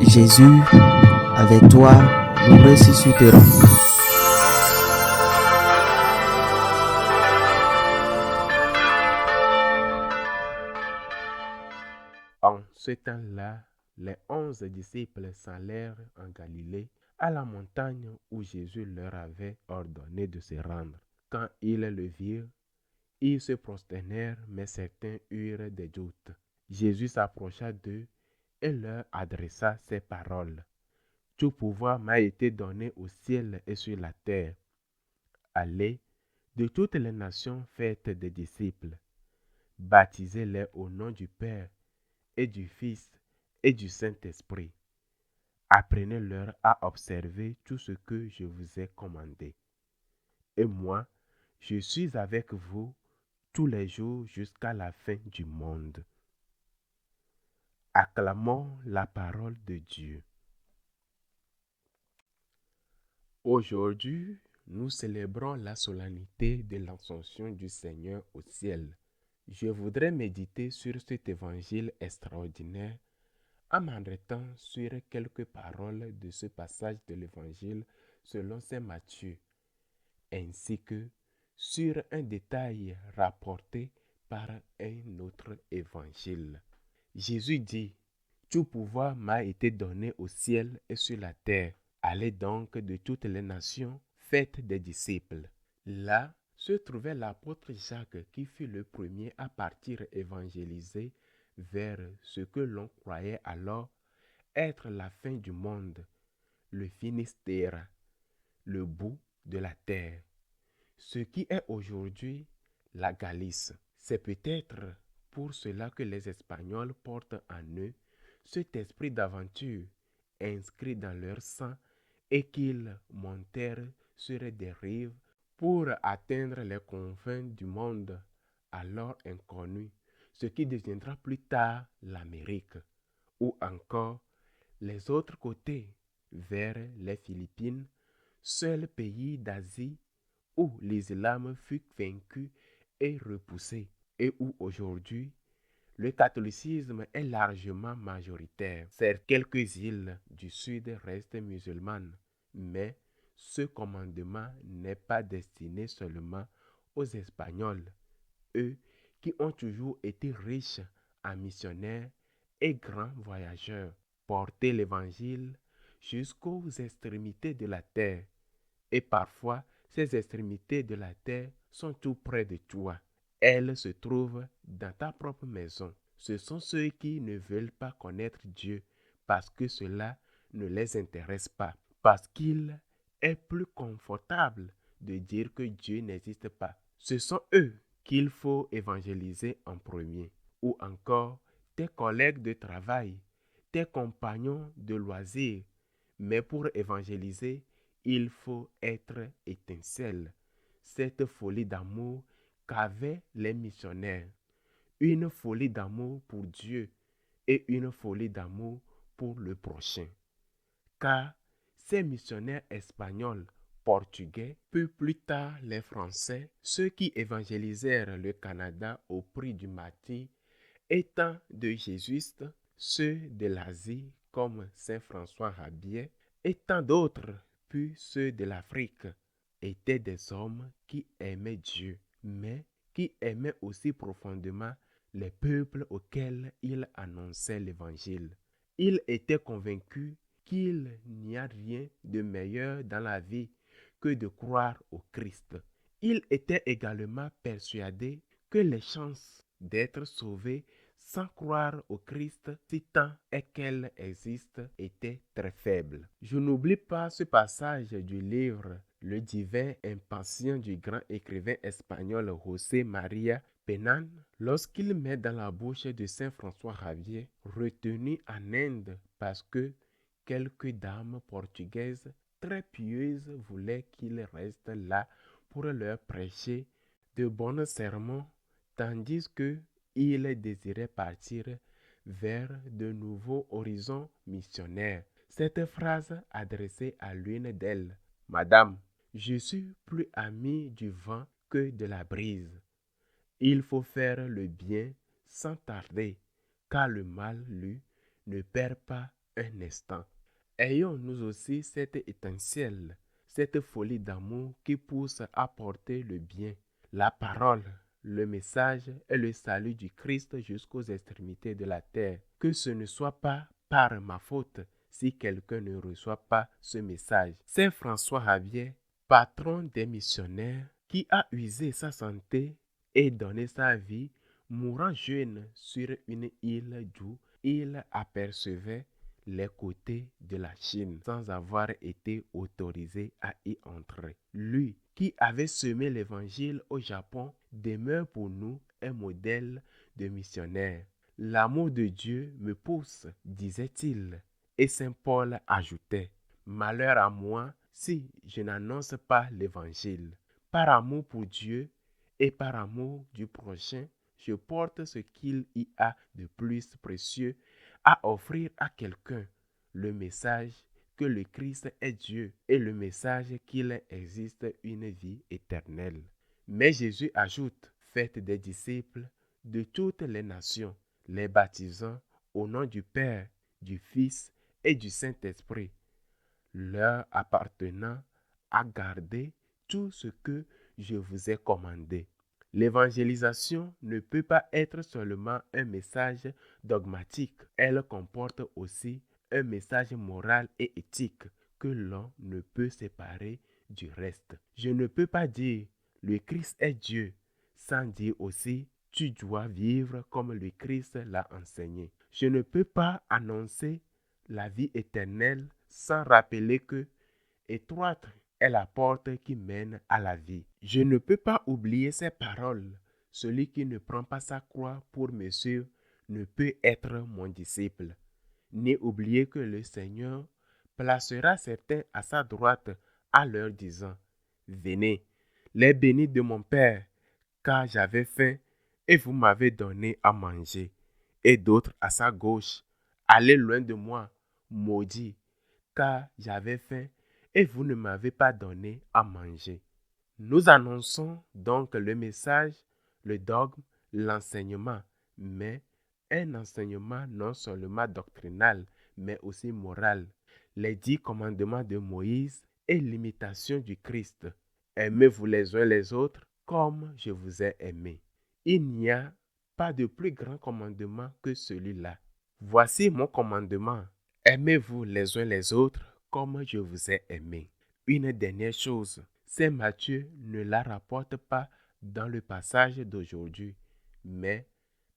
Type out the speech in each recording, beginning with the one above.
Jésus, avec toi, nous ressusciterons. En ce temps-là, les 11 disciples s'allèrent en Galilée, à la montagne où Jésus leur avait ordonné de se rendre. Quand ils le virent, ils se prosternèrent, mais certains eurent des doutes. Jésus s'approcha d'eux et leur adressa ces paroles. Tout pouvoir m'a été donné au ciel et sur la terre. Allez de toutes les nations, faites des disciples. Baptisez-les au nom du Père et du Fils et du Saint-Esprit. Apprenez-leur à observer tout ce que je vous ai commandé. Et moi, je suis avec vous tous les jours jusqu'à la fin du monde. Acclamons la parole de Dieu. Aujourd'hui, nous célébrons la solennité de l'Ascension du Seigneur au ciel. Je voudrais méditer sur cet évangile extraordinaire en m'arrêtant sur quelques paroles de ce passage de l'évangile selon saint Matthieu, ainsi que sur un détail rapporté par un autre évangile. Jésus dit, « Tout pouvoir m'a été donné au ciel et sur la terre. Allez donc de toutes les nations, faites des disciples. » Là se trouvait l'apôtre Jacques qui fut le premier à partir évangéliser vers ce que l'on croyait alors être la fin du monde, le Finistère, le bout de la terre, ce qui est aujourd'hui la Galice. C'est peut-être pour cela que les Espagnols portent en eux cet esprit d'aventure inscrit dans leur sang et qu'ils montèrent sur des rives pour atteindre les confins du monde alors inconnu, ce qui deviendra plus tard l'Amérique, ou encore les autres côtés vers les Philippines, seul pays d'Asie où l'islam fut vaincu et repoussé, et où aujourd'hui le catholicisme est largement majoritaire. Certes, quelques îles du sud restent musulmanes, mais ce commandement n'est pas destiné seulement aux Espagnols, eux qui ont toujours été riches en missionnaires et grands voyageurs. Porter l'évangile jusqu'aux extrémités de la terre. Et parfois, ces extrémités de la terre sont tout près de toi. Elles se trouvent dans ta propre maison. Ce sont ceux qui ne veulent pas connaître Dieu parce que cela ne les intéresse pas. Parce qu'il est plus confortable de dire que Dieu n'existe pas. Ce sont eux qu'il faut évangéliser en premier. Ou encore tes collègues de travail, tes compagnons de loisirs. Mais pour évangéliser, il faut être étincelle. Cette folie d'amour qu'avaient les missionnaires. Une folie d'amour pour Dieu et une folie d'amour pour le prochain. Car ces missionnaires espagnols, portugais, puis plus tard les Français, ceux qui évangélisèrent le Canada au prix du martyre, étant de jésuites, ceux de l'Asie comme saint François Rabelais, et tant d'autres, puis ceux de l'Afrique, étaient des hommes qui aimaient Dieu, mais qui aimaient aussi profondément les peuples auxquels ils annonçaient l'Évangile. Ils étaient convaincus qu'il n'y a rien de meilleur dans la vie que de croire au Christ. Ils étaient également persuadés que les chances d'être sauvés sans croire au Christ, si tant est qu'elle existe, était très faible. Je n'oublie pas ce passage du livre Le divin impatient du grand écrivain espagnol José María Penán, lorsqu'il met dans la bouche de saint François Xavier, retenu en Inde parce que quelques dames portugaises très pieuses voulaient qu'il reste là pour leur prêcher de bons sermons, tandis que il désirait partir vers de nouveaux horizons missionnaires. Cette phrase adressée à l'une d'elles, « Madame, je suis plus ami du vent que de la brise. Il faut faire le bien sans tarder, car le mal, lui, ne perd pas un instant. Ayons nous aussi cette étincelle, cette folie d'amour qui pousse à porter le bien, la parole, le message et le salut du Christ jusqu'aux extrémités de la terre. Que ce ne soit pas par ma faute si quelqu'un ne reçoit pas ce message. Saint François Xavier, patron des missionnaires, qui a usé sa santé et donné sa vie, mourant jeune sur une île d'où il apercevait les côtés de la Chine sans avoir été autorisé à y entrer. Lui, qui avait semé l'évangile au Japon, demeure pour nous un modèle de missionnaire. L'amour de Dieu me pousse, disait-il. Et Saint Paul ajoutait, malheur à moi si je n'annonce pas l'évangile. Par amour pour Dieu et par amour du prochain, je porte ce qu'il y a de plus précieux à offrir à quelqu'un, le message que le Christ est Dieu et le message qu'il existe une vie éternelle. Mais Jésus ajoute, faites des disciples de toutes les nations, les baptisant au nom du Père, du Fils et du Saint-Esprit, leur appartenant à garder tout ce que je vous ai commandé. L'évangélisation ne peut pas être seulement un message dogmatique, elle comporte aussi un message moral et éthique que l'on ne peut séparer du reste. Je ne peux pas dire le Christ est Dieu sans dire aussi tu dois vivre comme le Christ l'a enseigné. Je ne peux pas annoncer la vie éternelle sans rappeler que étroite est la porte qui mène à la vie. Je ne peux pas oublier ces paroles. Celui qui ne prend pas sa croix pour me suivre ne peut être mon disciple. Ni oublier que le Seigneur placera certains à sa droite en leur disant, venez, les bénis de mon Père, car j'avais faim et vous m'avez donné à manger. Et d'autres à sa gauche, allez loin de moi, maudit, car j'avais faim et vous ne m'avez pas donné à manger. Nous annonçons donc le message, le dogme, l'enseignement, mais un enseignement non seulement doctrinal, mais aussi moral. Les 10 commandements de Moïse et l'imitation du Christ. Aimez-vous les uns les autres comme je vous ai aimé. Il n'y a pas de plus grand commandement que celui-là. Voici mon commandement. Aimez-vous les uns les autres comme je vous ai aimé. Une dernière chose, Saint Matthieu ne la rapporte pas dans le passage d'aujourd'hui, mais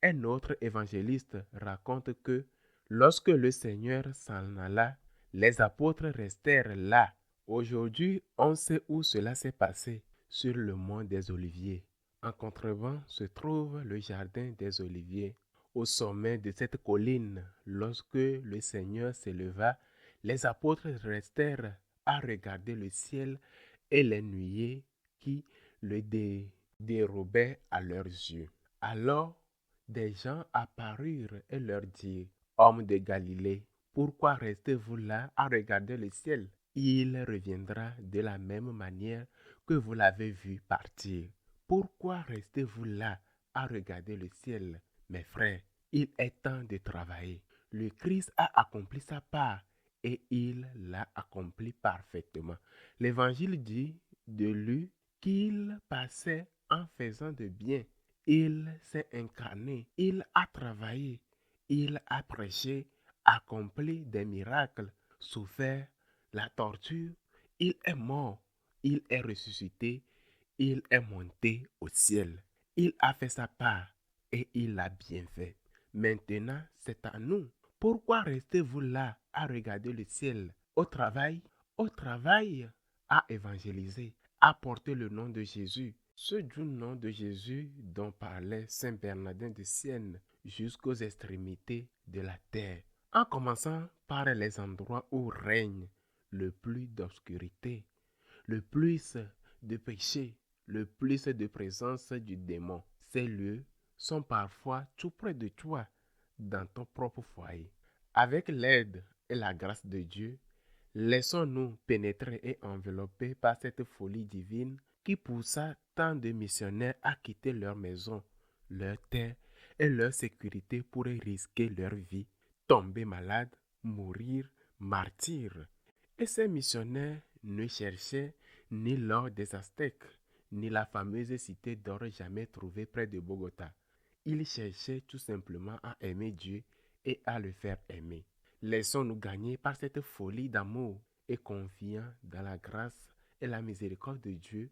un autre évangéliste raconte que lorsque le Seigneur s'en alla, les apôtres restèrent là. Aujourd'hui, on sait où cela s'est passé, sur le mont des Oliviers. En contrevent se trouve le jardin des Oliviers. Au sommet de cette colline, lorsque le Seigneur s'éleva, les apôtres restèrent à regarder le ciel et les nuées qui le dérobaient à leurs yeux. Alors, des gens apparurent et leur dirent, hommes de Galilée, pourquoi restez-vous là à regarder le ciel? Il reviendra de la même manière que vous l'avez vu partir. Pourquoi restez-vous là à regarder le ciel? Mes frères, il est temps de travailler. Le Christ a accompli sa part et il l'a accompli parfaitement. L'Évangile dit de lui qu'il passait en faisant de bien. Il s'est incarné, il a travaillé, il a prêché, accompli des miracles, souffert la torture, il est mort, il est ressuscité, il est monté au ciel. Il a fait sa part et il l'a bien fait. Maintenant, c'est à nous. Pourquoi restez-vous là à regarder le ciel? Au travail, à évangéliser, à porter le nom de Jésus. Ce du nom de Jésus dont parlait Saint Bernardin de Sienne jusqu'aux extrémités de la terre. En commençant par les endroits où règne le plus d'obscurité, le plus de péché, le plus de présence du démon. Ces lieux sont parfois tout près de toi, dans ton propre foyer. Avec l'aide et la grâce de Dieu, laissons-nous pénétrer et envelopper par cette folie divine qui poussa tant de missionnaires à quitter leur maison, leur terre et leur sécurité pour risquer leur vie, tomber malades mourir martyrs. Et ces missionnaires ne cherchaient ni l'or des Aztèques, ni la fameuse cité d'or jamais trouvée près de Bogota. Ils cherchaient tout simplement à aimer Dieu et à le faire aimer. Laissons-nous gagner par cette folie d'amour et confiant dans la grâce et la miséricorde de Dieu.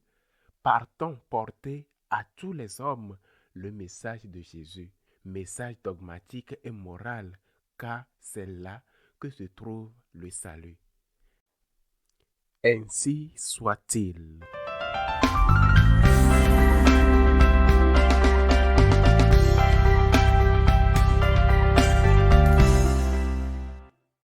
Partons porter à tous les hommes le message de Jésus, message dogmatique et moral, car c'est là que se trouve le salut. Ainsi soit-il.